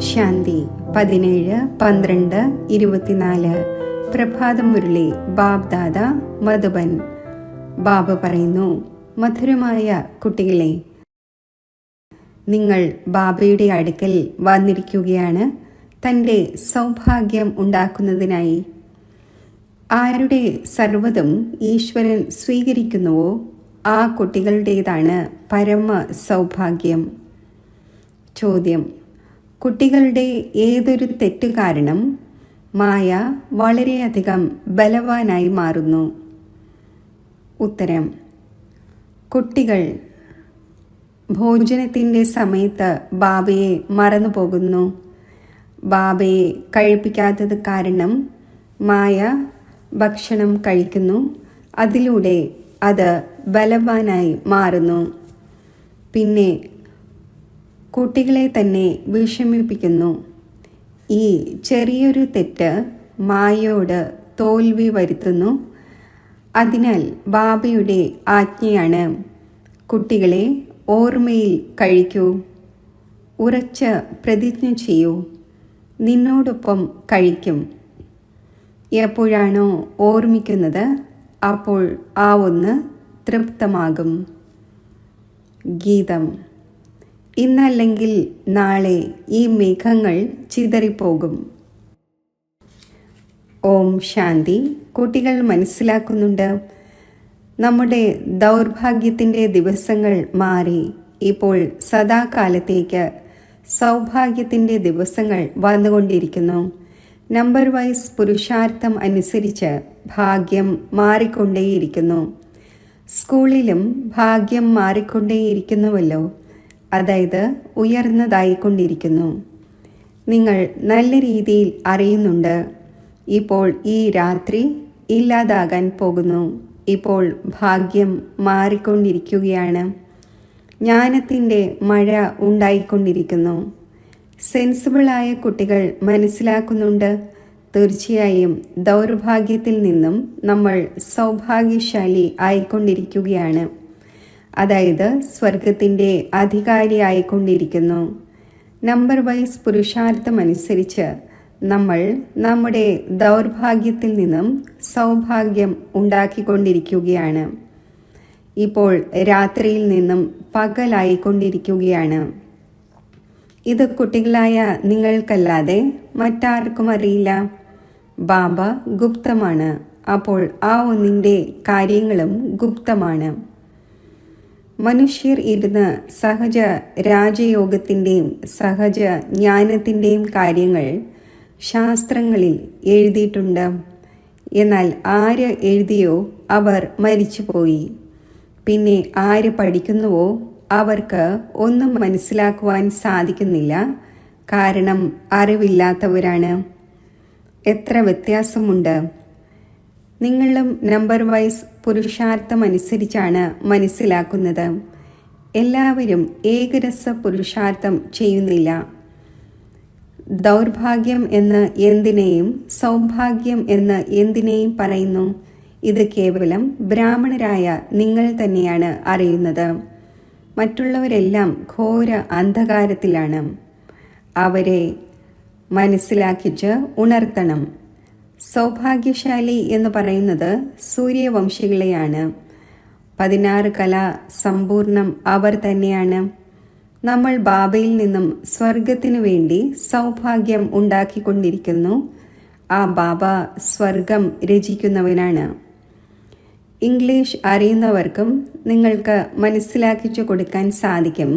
ശാന്തി 17-12-24 പ്രഭാതം മുരളി ബാബ് ദാദ മധുബൻ. ബാബ പറയുന്നു, മധുരമായ കുട്ടികളെ, നിങ്ങൾ ബാബയുടെ അടുക്കൽ വന്നിരിക്കുകയാണ് തൻ്റെ സൗഭാഗ്യം ഉണ്ടാക്കുന്നതിനായി. ആരുടെ സർവ്വതും ഈശ്വരൻ സ്വീകരിക്കുന്നുവോ ആ കുട്ടികളുടേതാണ് പരമ സൗഭാഗ്യം. ചോദ്യം: കുട്ടികളുടെ ഏതൊരു തെറ്റ് കാരണം മായ വളരെയധികം ബലവാനായി മാറുന്നു? ഉത്തരം: കുട്ടികൾ ഭോജനത്തിൻ്റെ സമയത്ത് ബാബയെ മറന്നുപോകുന്നു. ബാബയെ കഴിപ്പിക്കാത്തത് കാരണം മായ ഭക്ഷണം കഴിക്കുന്നു. അതിലൂടെ അത് ബലവാനായി മാറുന്നു. പിന്നെ കുട്ടികളെ തന്നെ വിഷമിപ്പിക്കുന്നു. ഈ ചെറിയൊരു തെറ്റ് മായയോട് തോൽവി വരുത്തുന്നു. അതിനാൽ ബാബയുടെ ആജ്ഞയാണ്, കുട്ടികളെ ഓർമ്മയിൽ കഴിക്കൂ, ഉറച്ച് പ്രതിജ്ഞ ചെയ്യൂ, നിന്നോടൊപ്പം കഴിക്കും. എപ്പോഴാണോ ഓർമ്മിക്കുന്നത് അപ്പോൾ ആ ഒന്ന് തൃപ്തമാകും. ഗീതം: ഇന്നല്ലെങ്കിൽ നാളെ ഈ മേഘങ്ങൾ ചിതറിപ്പോകും. ഓം ശാന്തി. കുട്ടികൾ മനസ്സിലാക്കുന്നുണ്ട്, നമ്മുടെ ദൗർഭാഗ്യത്തിൻ്റെ ദിവസങ്ങൾ മാറി ഇപ്പോൾ സദാകാലത്തേക്ക് സൗഭാഗ്യത്തിൻ്റെ ദിവസങ്ങൾ വന്നുകൊണ്ടിരിക്കുന്നു. നമ്പർ വൈസ് പുരുഷാർത്ഥം അനുസരിച്ച് ഭാഗ്യം മാറിക്കൊണ്ടേയിരിക്കുന്നു. സ്കൂളിലും ഭാഗ്യം മാറിക്കൊണ്ടേയിരിക്കുന്നുവല്ലോ, അതായത് ഉയർന്നതായിക്കൊണ്ടിരിക്കുന്നു. നിങ്ങൾ നല്ല രീതിയിൽ അറിയുന്നുണ്ട്, ഇപ്പോൾ ഈ രാത്രി ഇല്ലാതാകാൻ പോകുന്നു. ഇപ്പോൾ ഭാഗ്യം മാറിക്കൊണ്ടിരിക്കുകയാണ്. ജ്ഞാനത്തിൻ്റെ മഴ ഉണ്ടായിക്കൊണ്ടിരിക്കുന്നു. സെൻസിബിളായ കുട്ടികൾ മനസ്സിലാക്കുന്നുണ്ട്, തീർച്ചയായും ദൗർഭാഗ്യത്തിൽ നിന്നും നമ്മൾ സൗഭാഗ്യശാലി ആയിക്കൊണ്ടിരിക്കുകയാണ്, അതായത് സ്വർഗത്തിൻ്റെ അധികാരിയായിക്കൊണ്ടിരിക്കുന്നു. നമ്പർ വൈസ് പുരുഷാർത്ഥം അനുസരിച്ച് നമ്മൾ നമ്മുടെ ദൗർഭാഗ്യത്തിൽ നിന്നും സൗഭാഗ്യം ഉണ്ടാക്കിക്കൊണ്ടിരിക്കുകയാണ്. ഇപ്പോൾ രാത്രിയിൽ നിന്നും പകലായിക്കൊണ്ടിരിക്കുകയാണ്. ഇത് കുട്ടികളായ നിങ്ങൾക്കല്ലാതെ മറ്റാർക്കും അറിയില്ല. ബാബ ഗുപ്തമാണ്, അപ്പോൾ ആ ഒന്നിൻ്റെ കാര്യങ്ങളും ഗുപ്തമാണ്. മനുഷ്യർ ഇരുന്ന് സഹജ രാജയോഗത്തിൻ്റെയും സഹജ ജ്ഞാനത്തിൻ്റെയും കാര്യങ്ങൾ ശാസ്ത്രങ്ങളിൽ എഴുതിയിട്ടുണ്ട്. എന്നാൽ ആര് എഴുതിയോ അവർ മരിച്ചുപോയി. പിന്നെ ആര് പഠിക്കുന്നുവോ അവർക്ക് ഒന്നും മനസ്സിലാക്കുവാൻ സാധിക്കുന്നില്ല, കാരണം അറിവില്ലാത്തവരാണ്. എത്ര വ്യത്യാസമുണ്ട്! നിങ്ങളും നമ്പർ വൈസ് പുരുഷാർത്ഥം അനുസരിച്ചാണ് മനസ്സിലാക്കുന്നത്. എല്ലാവരും ഏകരസ പുരുഷാർത്ഥം ചെയ്യുന്നില്ല. ദൗർഭാഗ്യം എന്ന് എന്തിനേയും സൗഭാഗ്യം എന്ന് എന്തിനേയും പറയുന്നു. ഇത് കേവലം ബ്രാഹ്മണരായ നിങ്ങൾ തന്നെയാണ് അറിയുന്നത്. മറ്റുള്ളവരെല്ലാം ഘോര അന്ധകാരത്തിലാണ്. അവരെ മനസ്സിലാക്കിച്ച് ഉണർത്തണം. സൗഭാഗ്യശാലി എന്ന് പറയുന്നത് സൂര്യവംശികളെയാണ്. 16 കല സമ്പൂർണം അവർ തന്നെയാണ്. നമ്മൾ ബാബയിൽ നിന്നും സ്വർഗത്തിനു വേണ്ടി സൗഭാഗ്യം ഉണ്ടാക്കിക്കൊണ്ടിരിക്കുന്നു. ആ ബാബ സ്വർഗം രചിക്കുന്നവനാണ്. ഇംഗ്ലീഷ് അറിയുന്നവർക്കും നിങ്ങൾക്ക് മനസ്സിലാക്കിച്ചു കൊടുക്കാൻ സാധിക്കും.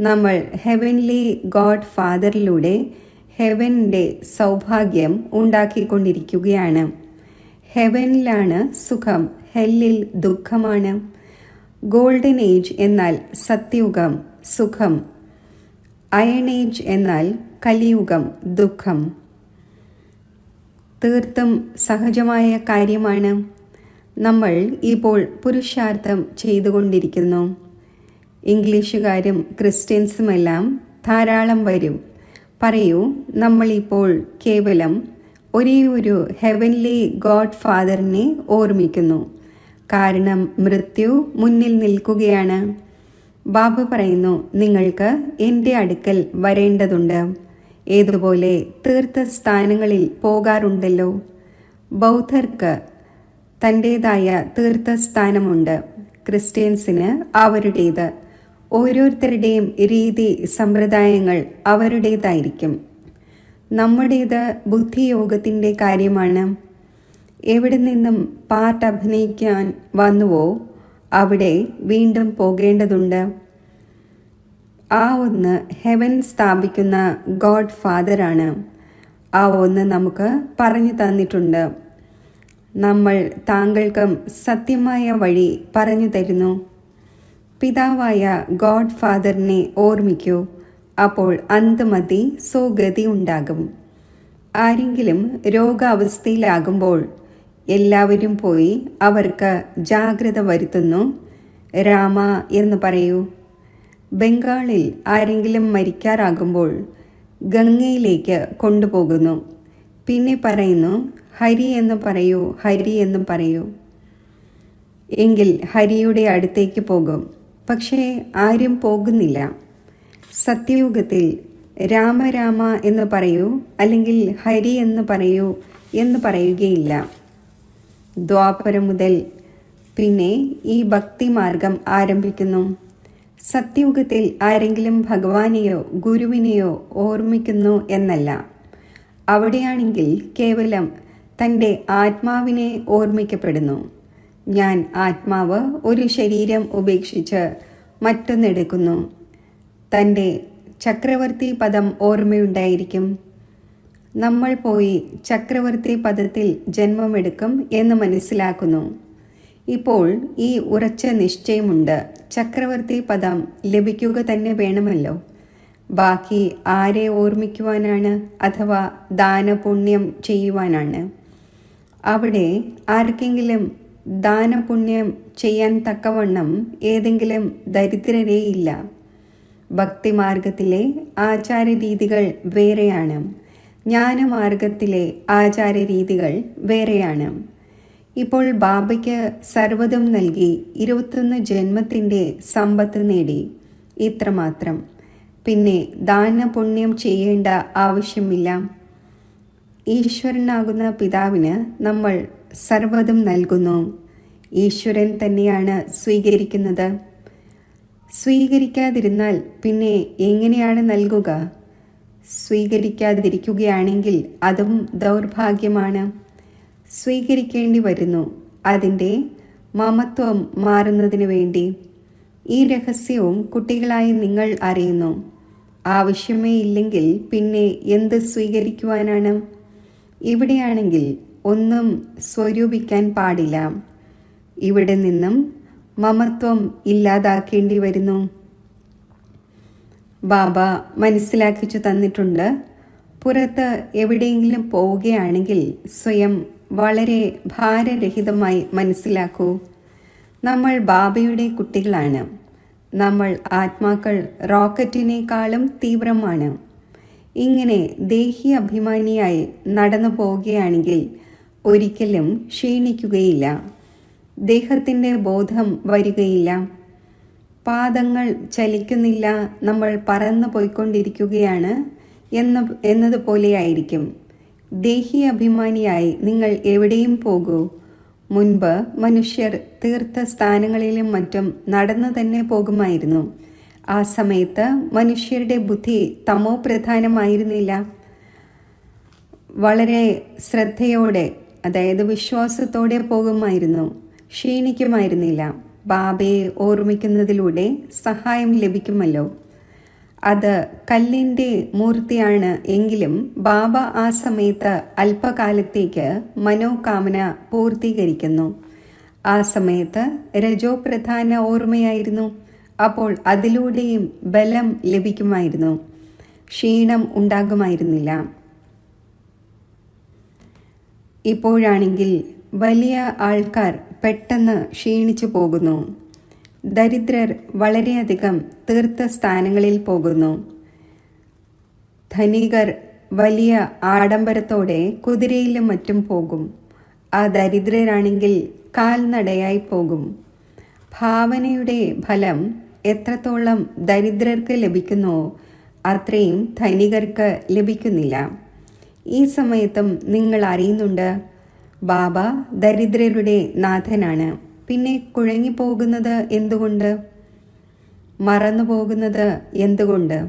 നമ്മൾ ഹെവൻലി ഗോഡ് ഫാദറിലൂടെ ഹെവൻ്റെ സൗഭാഗ്യം ഉണ്ടാക്കിക്കൊണ്ടിരിക്കുകയാണ്. ഹെവനിലാണ് സുഖം, ഹെല്ലിൽ ദുഃഖമാണ്. ഗോൾഡൻ ഏജ് എന്നാൽ സത്യയുഗം, സുഖം. അയൺ ഏജ് എന്നാൽ കലിയുഗം, ദുഃഖം. തീർത്തും സഹജമായ കാര്യമാണ്. നമ്മൾ ഇപ്പോൾ പുരുഷാർത്ഥം ചെയ്തുകൊണ്ടിരിക്കുന്നു. ഇംഗ്ലീഷുകാരും ക്രിസ്ത്യൻസുമെല്ലാം ധാരാളം വരും. പറയൂ, നമ്മളിപ്പോൾ കേവലം ഒരേ ഒരു ഹെവൻലി ഗോഡ് ഫാദറിനെ ഓർമ്മിക്കുന്നു. കാരണം മൃത്യു മുന്നിൽ നിൽക്കുകയാണ്. ബാബ പറയുന്നു, നിങ്ങൾക്ക് എൻ്റെ അടുക്കൽ വരേണ്ടതുണ്ട്. ഏതുപോലെ തീർത്ഥസ്ഥാനങ്ങളിൽ പോകാറുണ്ടല്ലോ. ബൗദ്ധർക്ക് തൻ്റേതായ തീർത്ഥസ്ഥാനമുണ്ട്, ക്രിസ്ത്യൻസിന് അവരുടേത്. ഓരോരുത്തരുടെയും രീതി സമ്പ്രദായങ്ങൾ അവരുടേതായിരിക്കും. നമ്മുടേത് ബുദ്ധിയോഗത്തിൻ്റെ കാര്യമാണ്. എവിടെ നിന്നും പാർട്ട് അഭിനയിക്കാൻ വന്നുവോ അവിടെ വീണ്ടും പോകേണ്ടതുണ്ട്. ആ ഒന്ന് ഹെവൻ സ്ഥാപിക്കുന്ന ഗോഡ് ഫാദറാണ്. ആ ഒന്ന് നമുക്ക് പറഞ്ഞു തന്നിട്ടുണ്ട്. നമ്മൾ താങ്കൾക്കും സത്യമായ വഴി പറഞ്ഞു തരുന്നു. പിതാവായ ഗോഡ് ഫാദറിനെ ഓർമ്മിക്കൂ, അപ്പോൾ അന്തമതി സ്വഗതി ഉണ്ടാകും. ആരെങ്കിലും രോഗാവസ്ഥയിലാകുമ്പോൾ എല്ലാവരും പോയി അവർക്ക് ജാഗ്രത വരുത്തുന്നു, രാമ എന്ന് പറയൂ. ബംഗാളിൽ ആരെങ്കിലും മരിക്കാറാകുമ്പോൾ ഗംഗയിലേക്ക് കൊണ്ടുപോകുന്നു. പിന്നെ പറയുന്നു, ഹരി എന്ന് പറയൂ, ഹരി എന്ന് പറയൂ. എങ്കിൽ ഹരിയുടെ അടുത്തേക്ക് പോകും. പക്ഷേ ആരും പോകുന്നില്ല. സത്യയുഗത്തിൽ രാമ രാമ എന്ന് പറയൂ, അല്ലെങ്കിൽ ഹരി എന്ന് പറയൂ എന്ന് പറയുകയില്ല. ദ്വാപരം മുതൽ പിന്നെ ഈ ഭക്തിമാർഗം ആരംഭിക്കുന്നു. സത്യയുഗത്തിൽ ആരെങ്കിലും ഭഗവാനെയോ ഗുരുവിനെയോ ഓർമ്മിക്കുന്നു എന്നല്ല. അവിടെയാണെങ്കിൽ കേവലം തൻ്റെ ആത്മാവിനെ ഓർമ്മിക്കപ്പെടുന്നു. ഞാൻ ആത്മാവ് ഒരു ശരീരം ഉപേക്ഷിച്ച് മറ്റൊന്നെടുക്കുന്നു. തൻ്റെ ചക്രവർത്തി പദം ഓർമ്മയുണ്ടായിരിക്കും. നമ്മൾ പോയി ചക്രവർത്തി പദത്തിൽ ജന്മമെടുക്കും എന്ന് മനസ്സിലാക്കുന്നു. ഇപ്പോൾ ഈ ഉറച്ച നിശ്ചയമുണ്ട്, ചക്രവർത്തി പദം ലഭിക്കുക തന്നെ വേണമല്ലോ. ബാക്കി ആരെ ഓർമ്മിക്കുവാനാണ്, അഥവാ ദാനപുണ്യം ചെയ്യുവാനാണ്. അവിടെ ആർക്കെങ്കിലും ദാനപുണ്യം ചെയ്യാൻ തക്കവണ്ണം ഏതെങ്കിലും ദരിദ്രരേയില്ല. ഭക്തിമാർഗത്തിലെ ആചാരരീതികൾ വേറെയാണ്, ജ്ഞാനമാർഗത്തിലെ ആചാരരീതികൾ വേറെയാണ്. ഇപ്പോൾ ബാബയ്ക്ക് സർവ്വതും നൽകി 21 ജന്മത്തിൻ്റെ സമ്പത്ത് നേടി, ഇത്രമാത്രം. പിന്നെ ദാനപുണ്യം ചെയ്യേണ്ട ആവശ്യമില്ല. ഈശ്വരനാകുന്ന പിതാവിന് നമ്മൾ സർവ്വതും നൽകുന്നു. ഈശ്വരൻ തന്നെയാണ് സ്വീകരിക്കുന്നത്. സ്വീകരിക്കാതിരുന്നാൽ പിന്നെ എങ്ങനെയാണ് നൽകുക? സ്വീകരിക്കാതിരിക്കുകയാണെങ്കിൽ അതും ദൗർഭാഗ്യമാണ്. സ്വീകരിക്കേണ്ടി വരുന്നു, അതിൻ്റെ മമത്വം മാറുന്നതിന് വേണ്ടി. ഈ രഹസ്യവും കുട്ടികളായി നിങ്ങൾ അറിയുന്നു. ആവശ്യമേ ഇല്ലെങ്കിൽ പിന്നെ എന്ത് സ്വീകരിക്കുവാനാണ്? ഇവിടെയാണെങ്കിൽ ഒന്നും സ്വരൂപിക്കാൻ പാടില്ല. ഇവിടെ നിന്നും മമത്വം ഇല്ലാതാക്കേണ്ടി വരുന്നു. ബാബ മനസ്സിലാക്കിച്ചു തന്നിട്ടുണ്ട്. പുറത്ത് എവിടെയെങ്കിലും പോവുകയാണെങ്കിൽ സ്വയം വളരെ ഭാരരഹിതമായി മനസ്സിലാക്കൂ. നമ്മൾ ബാബയുടെ കുട്ടികളാണ്. നമ്മൾ ആത്മാക്കൾ റോക്കറ്റിനേക്കാളും തീവ്രമാണ്. ഇങ്ങനെ ദേഹി അഭിമാനിയായി നടന്നു പോവുകയാണെങ്കിൽ ഒരിക്കലും ക്ഷീണിക്കുകയില്ല. ദേഹത്തിൻ്റെ ബോധം വരികയില്ല. പാദങ്ങൾ ചലിക്കുന്നില്ല, നമ്മൾ പറന്നു പോയിക്കൊണ്ടിരിക്കുകയാണ് എന്നതുപോലെയായിരിക്കും. ദേഹി അഭിമാനിയായി നിങ്ങൾ എവിടെയും പോകൂ. മുൻപ് മനുഷ്യർ തീർത്ഥസ്ഥാനങ്ങളിലും മറ്റും നടന്നു തന്നെ പോകുമായിരുന്നു. ആ സമയത്ത് മനുഷ്യരുടെ ബുദ്ധി തമോ പ്രധാനമായിരുന്നില്ല. വളരെ ശ്രദ്ധയോടെ, അതായത് വിശ്വാസത്തോടെ പോകുമായിരുന്നു, ക്ഷീണിക്കുമായിരുന്നില്ല. ബാബയെ ഓർമ്മിക്കുന്നതിലൂടെ സഹായം ലഭിക്കുമല്ലോ. അത് കല്ലിൻ്റെ മൂർത്തിയാണ് എങ്കിലും ബാബ ആ സമയത്ത് അല്പകാലത്തേക്ക് മനോകാമന പൂർത്തീകരിക്കുന്നു. ആ സമയത്ത് രജോ പ്രധാന ഓർമ്മയായിരുന്നു. അപ്പോൾ അതിലൂടെയും ബലം ലഭിക്കുമായിരുന്നു, ക്ഷീണം ഉണ്ടാകുമായിരുന്നില്ല. ഇപ്പോഴാണെങ്കിൽ വലിയ ആൾക്കാർ പെട്ടെന്ന് ക്ഷീണിച്ചു പോകുന്നു. ദരിദ്രർ വളരെയധികം തീർത്ഥസ്ഥാനങ്ങളിൽ പോകുന്നു. ധനികർ വലിയ ആഡംബരത്തോടെ കുതിരയിലും മറ്റും പോകും. ആ ദരിദ്രരാണെങ്കിൽ കാൽനടയായി പോകും. ഭാവനയുടെ ഫലം എത്രത്തോളം ദരിദ്രർക്ക് ലഭിക്കുന്നുവോ അത്രയും ധനികർക്ക് ലഭിക്കുന്നില്ല. ഈ സമയത്തും നിങ്ങൾ അറിയുന്നുണ്ട്, ബാബ ദരിദ്രരുടെ നാഥനാണ്. പിന്നെ കുഴങ്ങിപ്പോകുന്നത് എന്തുകൊണ്ട്? മറന്നു പോകുന്നത് എന്തുകൊണ്ട്?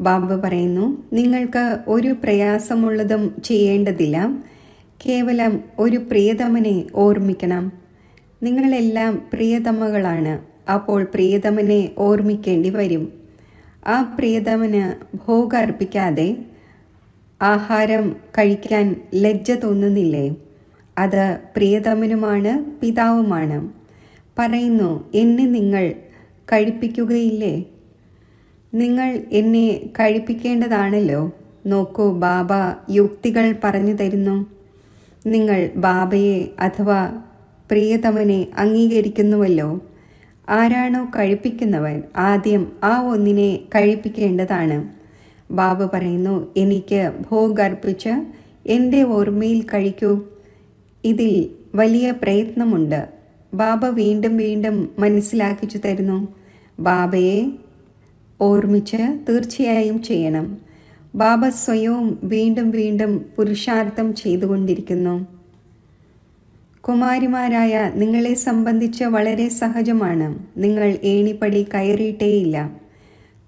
ബാബ പറയുന്നു, നിങ്ങൾക്ക് ഒരു പ്രയാസമുള്ളതും ചെയ്യേണ്ടതില്ല. കേവലം ഒരു പ്രിയതമനെ ഓർമ്മിക്കണം. നിങ്ങളെല്ലാം പ്രിയതമകളാണ്. അപ്പോൾ പ്രിയതമനെ ഓർമ്മിക്കേണ്ടി വരും. ആ പ്രിയതമന് ഭോഗം അർപ്പിക്കാതെ ആഹാരം കഴിക്കാൻ ലജ്ജ തോന്നുന്നില്ലേ? അത് പ്രിയതമനുമാണ്, പിതാവുമാണ്. പറയുന്നു, എന്നെ നിങ്ങൾ കഴിപ്പിക്കുകയില്ലേ? നിങ്ങൾ എന്നെ കഴിപ്പിക്കേണ്ടതാണല്ലോ. നോക്കൂ, ബാബ യുക്തികൾ പറഞ്ഞു തരുന്നു. നിങ്ങൾ ബാബയെ അഥവാ പ്രിയതമനെ അംഗീകരിക്കുന്നുവല്ലോ. ആരാണോ കഴിപ്പിക്കുന്നവൻ ആദ്യം ആ ഒന്നിനെ കഴിപ്പിക്കേണ്ടതാണ്. ബാബ പറയുന്നു, എനിക്ക് ഭോഗർപ്പിച്ച് എൻ്റെ ഓർമ്മയിൽ കഴിക്കൂ. ഇതിൽ വലിയ പ്രയത്നമുണ്ട്. ബാബ വീണ്ടും വീണ്ടും മനസ്സിലാക്കിച്ചു തരുന്നു. ബാബയെ ഓർമ്മിച്ച് തീർച്ചയായും ചെയ്യണം. ബാബ സ്വയവും വീണ്ടും വീണ്ടും പുരുഷാർത്ഥം ചെയ്തുകൊണ്ടിരിക്കുന്നു. കുമാരിമാരായ നിങ്ങളെ സംബന്ധിച്ച് വളരെ സഹജമാണ്. നിങ്ങൾ ഏണിപ്പടി കയറിയിട്ടേയില്ല.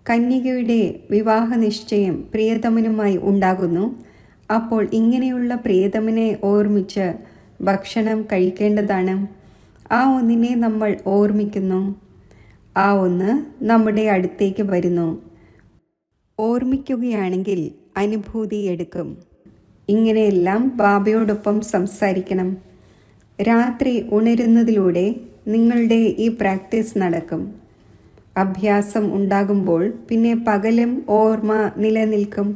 കന്യകയുടെ വിവാഹ നിശ്ചയം പ്രിയതമനുമായി ഉണ്ടാകുന്നു. അപ്പോൾ ഇങ്ങനെയുള്ള പ്രിയതമനെ ഓർമ്മിച്ച് ഭക്ഷണം കഴിക്കേണ്ടതാണ്. ആ ഒന്നിനെ നമ്മൾ ഓർമ്മിക്കുന്നു. ആ ഒന്ന് നമ്മുടെ അടുത്തേക്ക് വരുന്നു. ഓർമ്മിക്കുകയാണെങ്കിൽ അനുഭൂതി എടുക്കും. ഇങ്ങനെയെല്ലാം ബാബയോടൊപ്പം സംസാരിക്കണം. രാത്രി ഉണരുന്നതിലൂടെ നിങ്ങളുടെ ഈ പ്രാക്ടീസ് നടക്കും. അഭ്യാസം ഉണ്ടാകുമ്പോൾ പിന്നെ പകലും ഓർമ്മ നിലനിൽക്കും.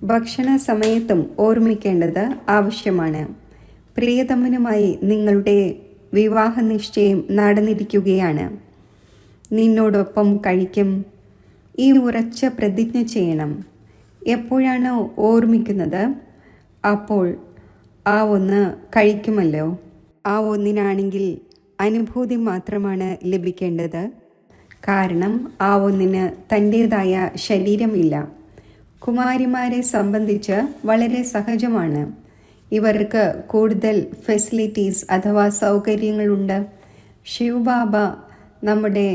ഭക്ഷണ സമയത്തും ഓർമ്മിക്കേണ്ടത് ആവശ്യമാണ്. പ്രിയതമനുമായി നിങ്ങളുടെ വിവാഹ നിശ്ചയം നടന്നിരിക്കുകയാണ്. നിന്നോടൊപ്പം കഴിക്കും. ഈ ഉറച്ച പ്രതിജ്ഞ ചെയ്യണം. എപ്പോഴാണോ ഓർമ്മിക്കുന്നത് അപ്പോൾ ആ ഒന്ന് കഴിക്കുമല്ലോ. ആ ഒന്നിനാണെങ്കിൽ അനുഭൂതി മാത്രമാണ് ലഭിക്കേണ്ടത്. കാരണം ആ ഒന്നിന് തൻ്റേതായ ശരീരമില്ല. കുമാരിമാരെ സംബന്ധിച്ച് വളരെ സഹജമാണ്. ഇവർക്ക് കൂടുതൽ ഫെസിലിറ്റീസ് അഥവാ സൗകര്യങ്ങളുണ്ട്. ശിവബാബ നമ്മുടെ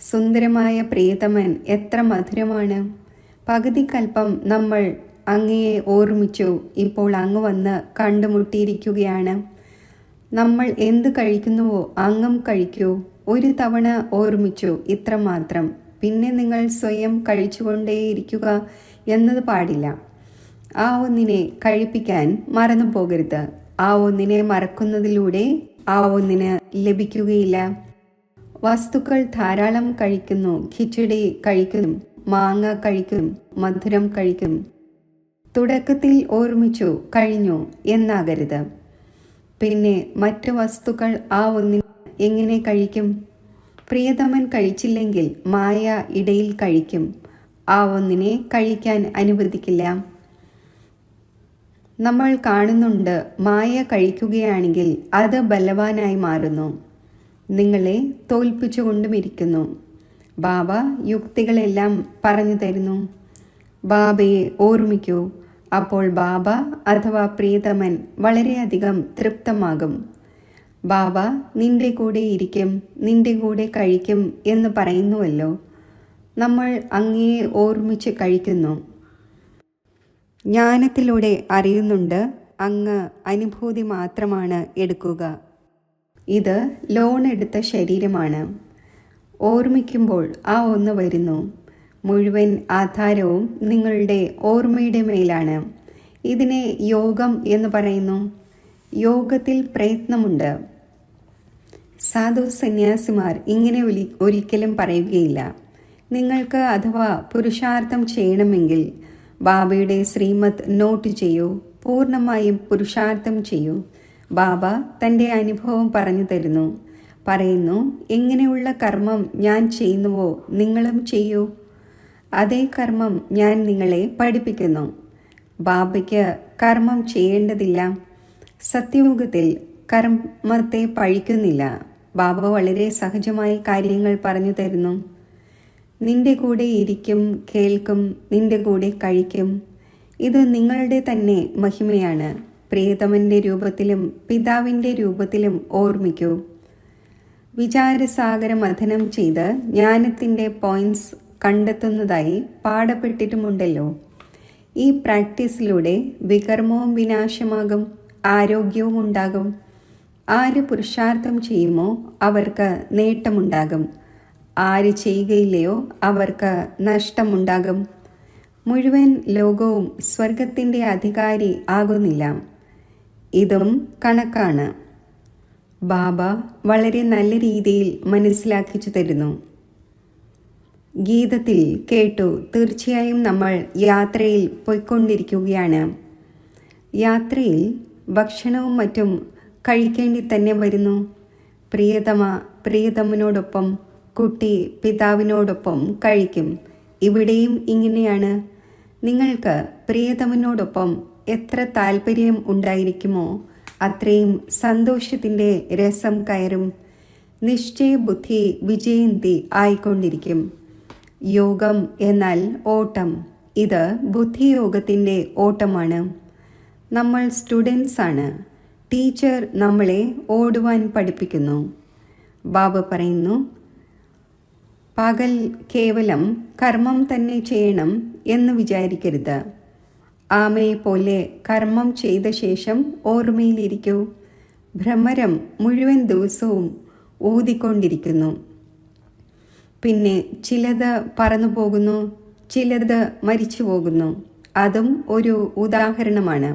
സുന്ദരമായ പ്രിയതമൻ എത്ര മധുരമാണ്. പകുതി കൽപ്പം നമ്മൾ അങ്ങയെ ഓർമ്മിച്ചു. ഇപ്പോൾ അങ്ങ് വന്ന് കണ്ടുമുട്ടിയിരിക്കുകയാണ്. നമ്മൾ എന്ത് കഴിക്കുന്നുവോ അങ്ങും കഴിക്കൂ. ഒരു തവണ ഓർമ്മിച്ചു, ഇത്രമാത്രം. പിന്നെ നിങ്ങൾ സ്വയം കഴിച്ചുകൊണ്ടേയിരിക്കുക എന്നത് പാടില്ല. ആ ഒന്നിനെ കഴിപ്പിക്കാൻ മറന്നു പോകരുത്. ആ ഒന്നിനെ മറക്കുന്നതിലൂടെ ആ ഒന്നിന് ലഭിക്കുകയില്ല. വസ്തുക്കൾ ധാരാളം കഴിക്കുന്നു. ഖിച്ചടി കഴിക്കും, മാങ്ങ കഴിക്കും, മധുരം കഴിക്കും. തുടക്കത്തിൽ ഓർമ്മിച്ചു കഴിഞ്ഞു എന്നാകരുത്. പിന്നെ മറ്റു വസ്തുക്കൾ ആ ഒന്നിനെ എങ്ങനെ കഴിക്കും? പ്രിയതമൻ കഴിച്ചില്ലെങ്കിൽ മായ ഇടയിൽ കഴിക്കും. ആ ഒന്നിനെ കഴിക്കാൻ അനുവദിക്കില്ല. നമ്മൾ കാണുന്നുണ്ട്, മായ കഴിക്കുകയാണെങ്കിൽ അത് ബലവാനായി മാറുന്നു. നിങ്ങളെ തോൽപ്പിച്ചുകൊണ്ടുമിരിക്കുന്നു. ബാബ യുക്തികളെല്ലാം പറഞ്ഞു തരുന്നു. ബാബയെ ഓർമ്മിക്കൂ. അപ്പോൾ ബാബ അഥവാ പ്രിയതമൻ വളരെയധികം തൃപ്തമാകും. ബാബ നിന്റെ കൂടെ ഇരിക്കും, നിന്റെ കൂടെ കഴിക്കും എന്ന് പറയുന്നുവല്ലോ. നമ്മൾ അങ്ങയെ ഓർമ്മിച്ച് കഴിക്കുന്നു. ജ്ഞാനത്തിലൂടെ അറിയുന്നുണ്ട്, അങ്ങ് അനുഭൂതി മാത്രമാണ് എടുക്കുക. ഇത് ലോൺ എടുത്ത ശരീരമാണ്. ഓർമ്മിക്കുമ്പോൾ ആ ഒന്ന് വരുന്നു. മുഴുവൻ ആധാരവും നിങ്ങളുടെ ഓർമ്മയുടെ മേലാണ്. ഇതിനെ യോഗം എന്ന് പറയുന്നു. യോഗത്തിൽ പ്രയത്നമുണ്ട്. സാധു സന്യാസിമാർ ഇങ്ങനെ ഒരിക്കലും പറയുകയില്ല. നിങ്ങൾക്ക് അഥവാ പുരുഷാർത്ഥം ചെയ്യണമെങ്കിൽ ബാബയുടെ ശ്രീമത്ത് നോട്ട് ചെയ്യൂ. പൂർണ്ണമായും പുരുഷാർത്ഥം ചെയ്യൂ. ബാബ തൻ്റെ അനുഭവം പറഞ്ഞു തരുന്നു. പറയുന്നു, എങ്ങനെയുള്ള കർമ്മം ഞാൻ ചെയ്യുന്നുവോ നിങ്ങളും ചെയ്യൂ. അതേ കർമ്മം ഞാൻ നിങ്ങളെ പഠിപ്പിക്കുന്നു. ബാബയ്ക്ക് കർമ്മം ചെയ്യേണ്ടതില്ല. സത്യയുഗത്തിൽ കർമ്മത്തെ പഴിക്കുന്നില്ല. ബാബ വളരെ സഹജമായി കാര്യങ്ങൾ പറഞ്ഞു തരുന്നു. നിന്റെ കൂടെ ഇരിക്കും, കേൾക്കും, നിന്റെ കൂടെ കഴിക്കും. ഇത് നിങ്ങളുടെ തന്നെ മഹിമയാണ്. പ്രിയതമൻ്റെ രൂപത്തിലും പിതാവിൻ്റെ രൂപത്തിലും ഓർമ്മിക്കൂ. വിചാരസാഗര മഥനം ചെയ്ത് ജ്ഞാനത്തിൻ്റെ പോയിന്റ്സ് കണ്ടെത്തുന്നതായി പാടപ്പെട്ടിട്ടുമുണ്ടല്ലോ. ഈ പ്രാക്ടീസിലൂടെ വികർമ്മവും വിനാശമാകും, ആരോഗ്യവും ഉണ്ടാകും. ആര് പുരുഷാർത്ഥം ചെയ്യുമോ അവർക്ക് നേട്ടമുണ്ടാകും. ആര് ചെയ്യുകയില്ലയോ അവർക്ക് നഷ്ടമുണ്ടാകും. മുഴുവൻ ലോകവും സ്വർഗത്തിൻ്റെ അധികാരി ആകുന്നില്ല. ഇതും കണക്കാണ്. ബാബ വളരെ നല്ല രീതിയിൽ മനസ്സിലാക്കിച്ചു തരുന്നു. ഗീതത്തിൽ കേട്ടു, തീർച്ചയായും നമ്മൾ യാത്രയിൽ പോയിക്കൊണ്ടിരിക്കുകയാണ്. യാത്രയിൽ ഭക്ഷണവും മറ്റും കഴിക്കേണ്ടി തന്നെ വരുന്നു. പ്രിയതമ പ്രിയതമനോടൊപ്പം, കുട്ടി പിതാവിനോടൊപ്പം കഴിക്കും. ഇവിടെയും ഇങ്ങനെയാണ്. നിങ്ങൾക്ക് പ്രിയതമനോടൊപ്പം എത്ര താല്പര്യം ഉണ്ടായിരിക്കുമോ അത്രയും സന്തോഷത്തിൻ്റെ രസം കയറും. നിശ്ചയബുദ്ധി വിജയന്തി ആയിക്കൊണ്ടിരിക്കും. യോഗം എന്നാൽ ഓട്ടം. ഇത് ബുദ്ധിയോഗത്തിൻ്റെ ഓട്ടമാണ്. നമ്മൾ സ്റ്റുഡൻസ് ആണ്. ടീച്ചർ നമ്മളെ ഓടുവാൻ പഠിപ്പിക്കുന്നു. ബാബ പറയുന്നു, പകൽ കേവലം കർമ്മം തന്നെ ചെയ്യണം എന്ന് വിചാരിക്കരുത്. ആമയെ പോലെ കർമ്മം ചെയ്ത ശേഷം ഓർമ്മയിലിരിക്കൂ. ഭ്രമരം മുഴുവൻ ദിവസവും ഊതിക്കൊണ്ടിരിക്കുന്നു. പിന്നെ ചിലത് പറന്നു പോകുന്നു, ചിലത് മരിച്ചു പോകുന്നു. അതും ഒരു ഉദാഹരണമാണ്.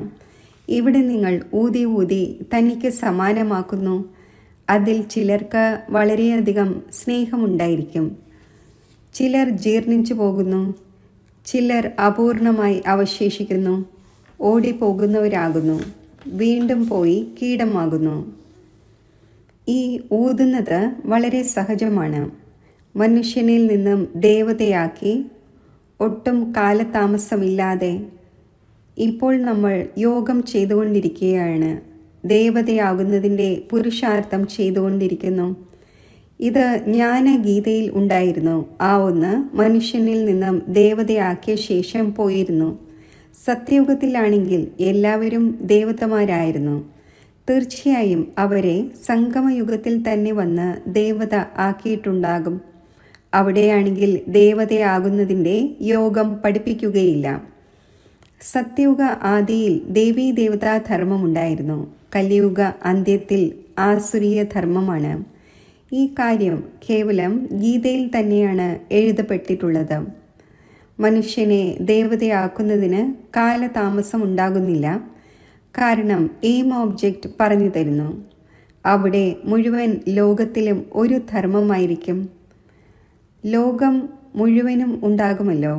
ഇവിടെ നിങ്ങൾ ഊതി ഊതി തനിക്ക് സമാനമാക്കുന്നു. അതിൽ ചിലർക്ക് വളരെയധികം സ്നേഹമുണ്ടായിരിക്കും. ചിലർ ജീർണിച്ചു പോകുന്നു, ചിലർ അപൂർണമായി അവശേഷിക്കുന്നു. ഓടിപ്പോകുന്നവരാകുന്നു, വീണ്ടും പോയി കീടമാകുന്നു. ഈ ഊതുന്നത് വളരെ സഹജമാണ്. മനുഷ്യനിൽ നിന്നും ദേവതയാക്കി ഒട്ടും കാലതാമസമില്ലാതെ ഇപ്പോൾ നമ്മൾ യോഗം ചെയ്തുകൊണ്ടിരിക്കുകയാണ്. ദേവതയാകുന്നതിൻ്റെ പുരുഷാർത്ഥം ചെയ്തുകൊണ്ടിരിക്കുന്നു. ഇത് ജ്ഞാനഗീതയിൽ ഉണ്ടായിരുന്നു. ആ ഒന്ന് മനുഷ്യനിൽ നിന്നും ദേവതയാക്കിയ ശേഷം പോയിരുന്നു. സത്യയുഗത്തിലാണെങ്കിൽ എല്ലാവരും ദേവതമാരായിരുന്നു. തീർച്ചയായും അവരെ സംഗമയുഗത്തിൽ തന്നെ വന്ന് ദേവത ആക്കിയിട്ടുണ്ടാകും. അവിടെയാണെങ്കിൽ ദേവതയാകുന്നതിൻ്റെ യോഗം പഠിപ്പിക്കുകയില്ല. സത്യയുഗ ആദിയിൽ ദേവീ ദേവതാ ധർമ്മമുണ്ടായിരുന്നു. കലിയുഗ അന്ത്യത്തിൽ ആസുരീയ ധർമ്മമാണ്. ഈ കാര്യം കേവലം ഗീതയിൽ തന്നെയാണ് എഴുതപ്പെട്ടിട്ടുള്ളത്. മനുഷ്യനെ ദേവതയാക്കുന്നതിന് കാലതാമസം ഉണ്ടാകുന്നില്ല. കാരണം എയിം ഓബ്ജക്റ്റ് പറഞ്ഞു തരുന്നു. അവിടെ മുഴുവൻ ലോകത്തിലും ഒരു ധർമ്മമായിരിക്കും. ലോകം മുഴുവനും ഉണ്ടാകുമല്ലോ.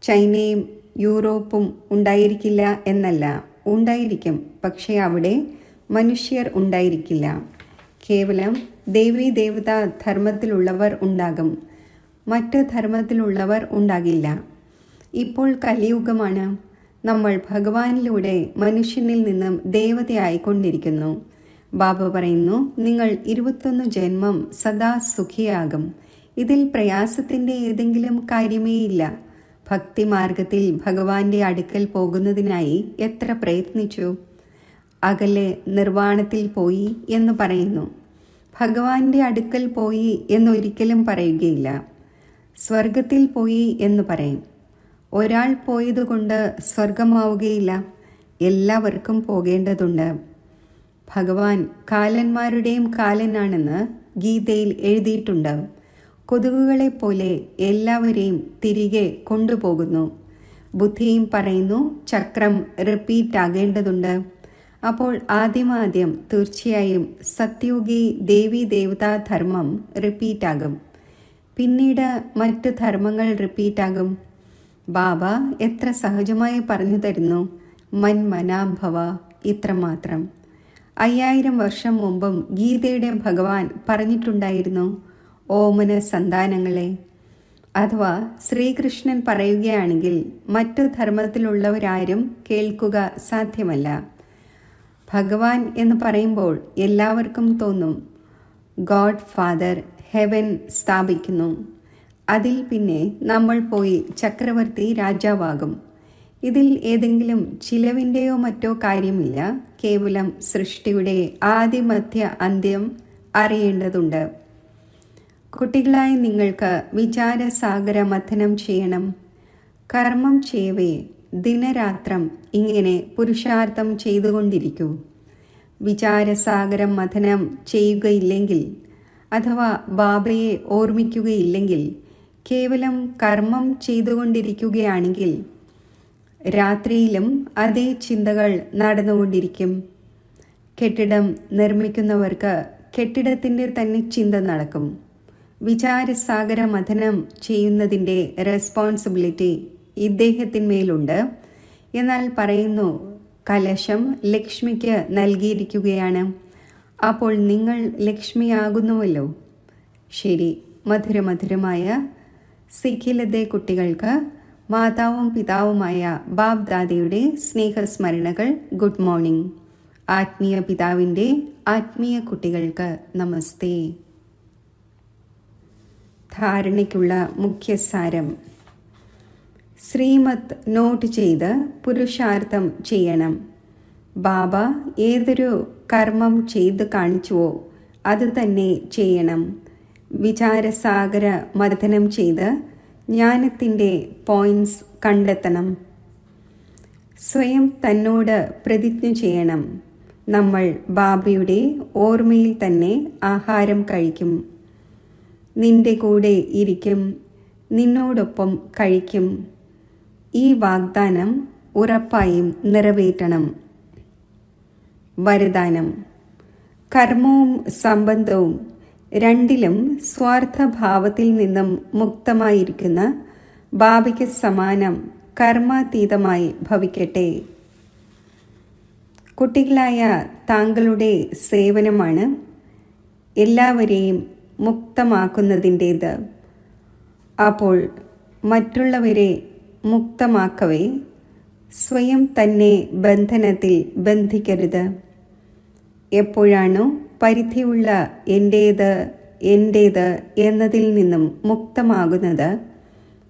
ചൈനയും യൂറോപ്പും ഉണ്ടായിരിക്കില്ല എന്നല്ല, ഉണ്ടായിരിക്കും. പക്ഷേ അവിടെ മനുഷ്യർ ഉണ്ടായിരിക്കില്ല. കേവലം ദേവീ ദേവതാ ധർമ്മത്തിലുള്ളവർ ഉണ്ടാകും, മറ്റ് ധർമ്മത്തിലുള്ളവർ ഉണ്ടാകില്ല. ഇപ്പോൾ കലിയുഗമാണ്. നമ്മൾ ഭഗവാനിലൂടെ മനുഷ്യനിൽ നിന്നും ദേവതയായിക്കൊണ്ടിരിക്കുന്നു. ബാബ പറയുന്നു, നിങ്ങൾ 21 ജന്മം സദാ സുഖിയാകും. ഇതിൽ പ്രയാസത്തിൻ്റെ ഏതെങ്കിലും കാര്യമേയില്ല. ഭക്തിമാർഗത്തിൽ ഭഗവാന്റെ അടുക്കൽ പോകുന്നതിനായി എത്ര പ്രയത്നിച്ചു. അകലെ നിർവാണത്തിൽ പോയി എന്ന് പറയുന്നു. ഭഗവാന്റെ അടുക്കൽ പോയി എന്നൊരിക്കലും പറയുകയില്ല. സ്വർഗത്തിൽ പോയി എന്ന് പറയും. ഒരാൾ പോയതുകൊണ്ട് സ്വർഗമാവുകയില്ല. എല്ലാവർക്കും പോകേണ്ടതുണ്ട്. ഭഗവാൻ കാലന്മാരുടെയും കാലനാണെന്ന് ഗീതയിൽ എഴുതിയിട്ടുണ്ട്. കൊതുകുകളെപ്പോലെ എല്ലാവരെയും തിരികെ കൊണ്ടുപോകുന്നു. ബുദ്ധിയും പറയുന്നു, ചക്രം റിപ്പീറ്റ് ആകേണ്ടതുണ്ട്. അപ്പോൾ ആദ്യം തീർച്ചയായും സത്യുഗി ദേവീ ദേവതാ ധർമ്മം റിപ്പീറ്റാകും. പിന്നീട് മറ്റ് ധർമ്മങ്ങൾ റിപ്പീറ്റാകും. ബാബ എത്ര സഹജമായി പറഞ്ഞു തരുന്നു. മന്മനാഭവ, ഇത്രമാത്രം. 5000 വർഷം മുമ്പും ഗീതയുടെ ഭഗവാൻ പറഞ്ഞിട്ടുണ്ടായിരുന്നു, ഓമന സന്താനങ്ങളെ. അഥവാ ശ്രീകൃഷ്ണൻ പറയുകയാണെങ്കിൽ മറ്റു ധർമ്മത്തിലുള്ളവരാരും കേൾക്കുക സാധ്യമല്ല. ഭഗവാൻ എന്ന് പറയുമ്പോൾ എല്ലാവർക്കും തോന്നും ഗോഡ് ഫാദർ ഹെവൻ സ്ഥാപിക്കുന്നു. അതിൽ പിന്നെ നമ്മൾ പോയി ചക്രവർത്തി രാജാവാകും. ഇതിൽ ഏതെങ്കിലും ചിലവിൻ്റെയോ മറ്റോ കാര്യമില്ല. കേവലം സൃഷ്ടിയുടെ ആദിമധ്യ അന്ത്യം അറിയേണ്ടതുണ്ട്. കുട്ടികളായി നിങ്ങൾക്ക് വിചാരസാഗര മഥനം ചെയ്യണം. കർമ്മം ചെയ്യവേ ദിനരാത്രം ഇങ്ങനെ പുരുഷാർത്ഥം ചെയ്തുകൊണ്ടിരിക്കൂ. വിചാരസാഗരം മഥനം ചെയ്യുകയില്ലെങ്കിൽ അഥവാ ബാബയെ ഓർമ്മിക്കുകയില്ലെങ്കിൽ, കേവലം കർമ്മം ചെയ്തുകൊണ്ടിരിക്കുകയാണെങ്കിൽ രാത്രിയിലും അതേ ചിന്തകൾ നടന്നുകൊണ്ടിരിക്കും. കെട്ടിടം നിർമ്മിക്കുന്നവർക്ക് കെട്ടിടത്തിൻ്റെ തന്നെ ചിന്ത നടക്കും. വിചാരസാഗര മഥനം ചെയ്യുന്നതിൻ്റെ റെസ്പോൺസിബിലിറ്റി ഇദ്ദേഹത്തിന്മേലുണ്ട്. എന്നാൽ പറയുന്നു, കലശം ലക്ഷ്മിക്ക് നൽകിയിരിക്കുകയാണ്. അപ്പോൾ നിങ്ങൾ ലക്ഷ്മിയാകുന്നുവല്ലോ. ശരി, മധുരമധുരമായ സിഖിലത്തെ കുട്ടികൾക്ക് മാതാവും പിതാവുമായ ബാബ് ദാദയുടെ സ്നേഹസ്മരണകൾ. Good morning. ആത്മീയ പിതാവിൻ്റെ ആത്മീയ കുട്ടികൾക്ക് നമസ്തേ. ധാരണയ്ക്കുള്ള മുഖ്യസാരം. ശ്രീമത്ത് നോട്ട് ചെയ്ത് പുരുഷാർത്ഥം ചെയ്യണം. ബാബ ഏതൊരു കർമ്മം ചെയ്ത് കാണിച്ചുവോ അത് തന്നെ ചെയ്യണം. വിചാരസാഗര മഥനം ചെയ്ത് ജ്ഞാനത്തിൻ്റെ പോയിന്റ്സ് കണ്ടെത്തണം. സ്വയം തന്നോട് പ്രതിജ്ഞ ചെയ്യണം, നമ്മൾ ബാബയുടെ ഓർമ്മയിൽ തന്നെ ആഹാരം കഴിക്കും, നിന്റെ കൂടെ ഇരിക്കും, നിന്നോടൊപ്പം കഴിക്കും. ഈ വാഗ്ദാനം ഉറപ്പായും നിറവേറ്റണം. വരദാനം. കർമ്മവും സംബന്ധവും രണ്ടിലും സ്വാർത്ഥഭാവത്തിൽ നിന്നും മുക്തമായിരിക്കുന്ന ബാബയ്ക്ക് സമാനം കർമാതീതമായി ഭവിക്കട്ടെ. കുട്ടികളായ താങ്കളുടെ സേവനമാണ് എല്ലാവരെയും മുക്തമാക്കുന്നതിൻ്റേത്. അപ്പോൾ മറ്റുള്ളവരെ മുക്തമാക്കവേ സ്വയം തന്നെ ബന്ധനത്തിൽ ബന്ധിക്കരുത്. എപ്പോഴാണോ പരിധിയുള്ള എൻ്റേത് എന്നതിൽ നിന്നും മുക്തമാകുന്നത്,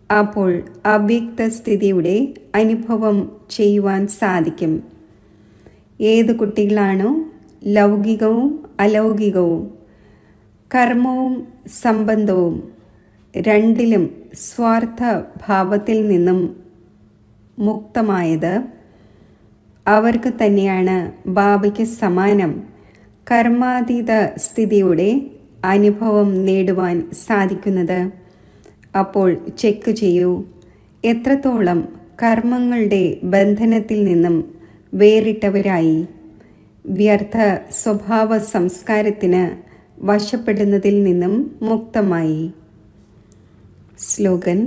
അപ്പോൾ അവ്യക്ത സ്ഥിതിയുടെ അനുഭവം ചെയ്യുവാൻ സാധിക്കും. ഏത് കുട്ടികളാണോ ലൗകികവും അലൗകികവും കർമ്മവും സംബന്ധവും രണ്ടിലും സ്വാർത്ഥ ഭാവത്തിൽ നിന്നും മുക്തമായത്, അവർക്ക് തന്നെയാണ് ബാബയ്ക്ക് സമാനം കർമാതീത സ്ഥിതിയുടെ അനുഭവം നേടുവാൻ സാധിക്കുന്നത്. അപ്പോൾ ചെക്ക് ചെയ്യൂ, എത്രത്തോളം കർമ്മങ്ങളുടെ ബന്ധനത്തിൽ നിന്നും വേറിട്ടവരായി, വ്യർത്ഥ സ്വഭാവ സംസ്കാരത്തിന് വശപ്പെടുന്നതിൽ നിന്നും മുക്തമായി. സ്ലോഗൻ.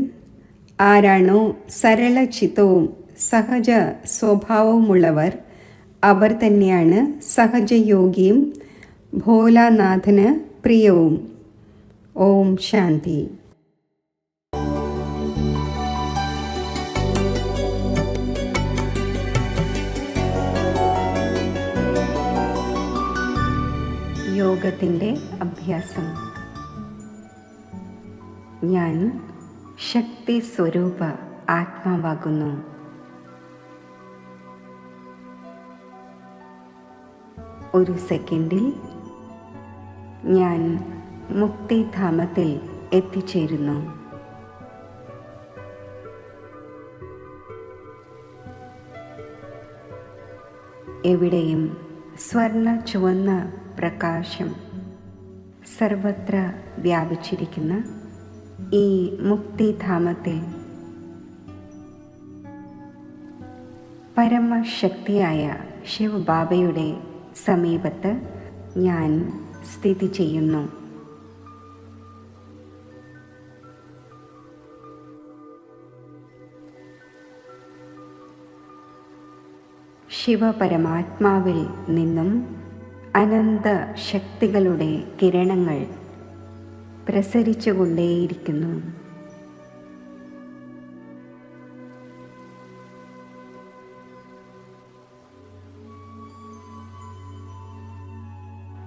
ആരാണോ സരള ചിത്തവും സഹജ സ്വഭാവവുമുള്ളവർ, അവർ തന്നെയാണ് സഹജയോഗിയും ഭോലാനാഥന് പ്രിയവും. ഓം ശാന്തി. യോഗത്തിൻ്റെ അഭ്യാസം. ഞാൻ ശക്തി സ്വരൂപ ആത്മാവാകുന്നു. ഒരു സെക്കൻഡിൽ ഞാൻ മുക്തിധാമത്തിൽ എത്തിച്ചേരുന്നു. എവിടെയും സ്വർണ്ണ ചുവന്ന പ്രകാശം സർവത്ര വ്യാപിച്ചിരിക്കുന്ന ഈ മുക്തിധാമത്തിൽ പരമശക്തിയായ ശിവബാബയുടെ സമീപത്ത് ഞാൻ സ്ഥിതി ചെയ്യുന്നു. ശിവപരമാത്മാവിൽ നിന്നും അനന്ത ശക്തികളുടെ കിരണങ്ങൾ പ്രസരിച്ചുകൊണ്ടേയിരിക്കുന്നു.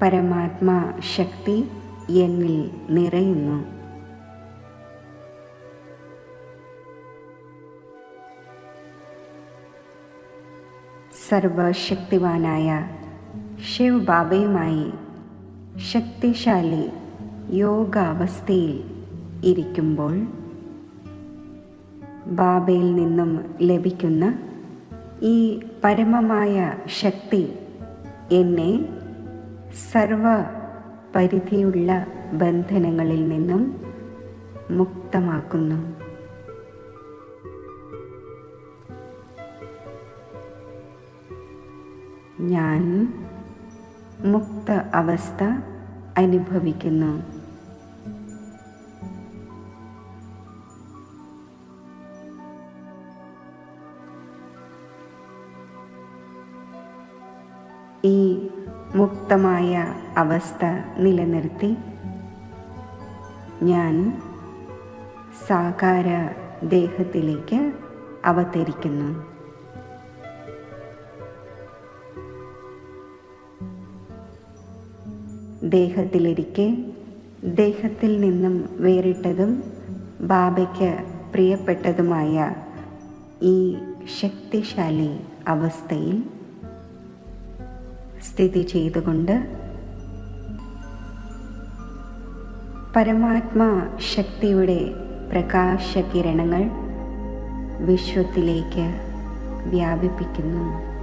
പരമാത്മാ ശക്തി എന്നിൽ നിറയുന്നു. സർവശക്തിവാനായ ശിവ് ബാബയുമായി ശക്തിശാലി യോഗാവസ്ഥയിൽ ഇരിക്കുമ്പോൾ ബാബയിൽ നിന്നും ലഭിക്കുന്ന ഈ പരമമായ ശക്തി എന്നെ സർവ പരിധിയുള്ള ബന്ധനങ്ങളിൽ നിന്നും മുക്തമാക്കുന്നു. ഞാൻ മുക്ത അവസ്ഥ അനുഭവിക്കുന്നു. ഈ മുക്തമായ അവസ്ഥ നിലനിർത്തി ഞാൻ സാകാര ദേഹത്തിലേക്ക് അവതരിക്കുന്നു. ദേഹത്തിലിരിക്കെ ദേഹത്തിൽ നിന്നും വേറിട്ടതും ബാബയ്ക്ക് പ്രിയപ്പെട്ടതുമായ ഈ ശക്തിശാലി അവസ്ഥയിൽ സ്ഥിതി ചെയ്തുകൊണ്ട് പരമാത്മാ ശക്തിയുടെ പ്രകാശകിരണങ്ങൾ വിശ്വത്തിലേക്ക് വ്യാപിപ്പിക്കുന്നു.